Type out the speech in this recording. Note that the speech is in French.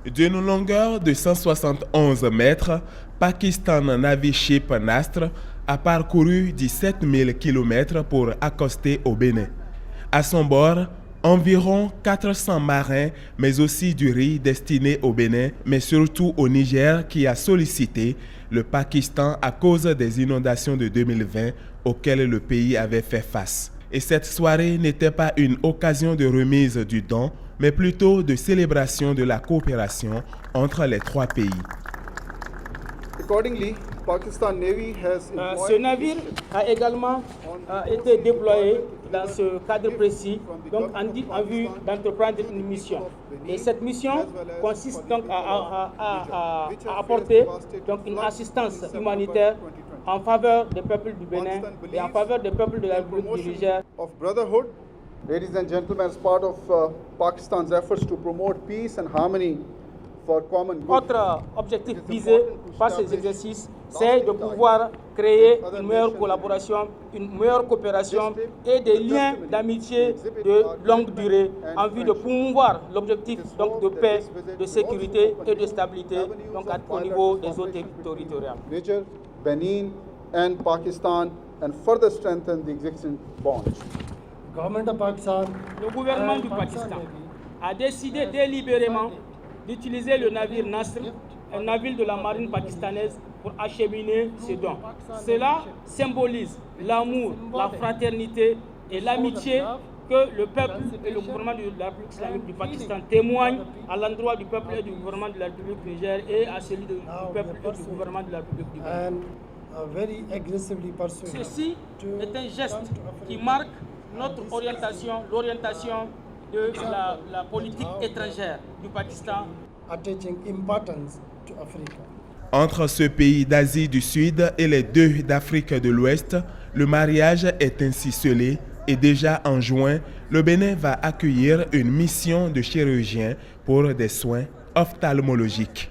D'une longueur de 171 mètres, Pakistan Navy Ship Nasr a parcouru 17 000 km pour accoster au Bénin. À son bord, environ 400 marins, mais aussi du riz destiné au Bénin, mais surtout au Niger qui a sollicité le Pakistan à cause des inondations de 2020 auxquelles le pays avait fait face. Et cette soirée n'était pas une occasion de remise du don, mais plutôt de célébration de la coopération entre les trois pays. Ce navire a également été déployé dans ce cadre précis, donc en vue d'entreprendre une mission. Et cette mission consiste donc à apporter donc une assistance humanitaire en faveur des peuples du Bénin et en faveur des peuples de la République du Niger. Ladies and gentlemen, as part of Pakistan's efforts to promote peace and harmony for common good. Autre objectif visé par ces exercices, c'est de pouvoir créer une meilleure collaboration, une meilleure coopération et des liens d'amitié de longue durée en vue de promouvoir l'objectif donc de paix, de sécurité et de stabilité donc au niveau des eaux territoriales. Niger, Benin and Pakistan and further strengthen the existing bonds. Le gouvernement du Pakistan a décidé délibérément d'utiliser le navire Nasr, un navire de la marine pakistanaise, pour acheminer ces dons. Cela symbolise l'amour, la fraternité et l'amitié que le peuple et le gouvernement de la République islamique du Pakistan témoignent à l'endroit du peuple et du gouvernement de la République du Niger et à celui du peuple et du gouvernement de la République du Bénin. Ceci est un geste qui marque notre orientation, l'orientation de la politique étrangère du Pakistan. Entre ce pays d'Asie du Sud et les deux d'Afrique de l'Ouest, le mariage est ainsi scellé et déjà en juin, le Bénin va accueillir une mission de chirurgiens pour des soins ophtalmologiques.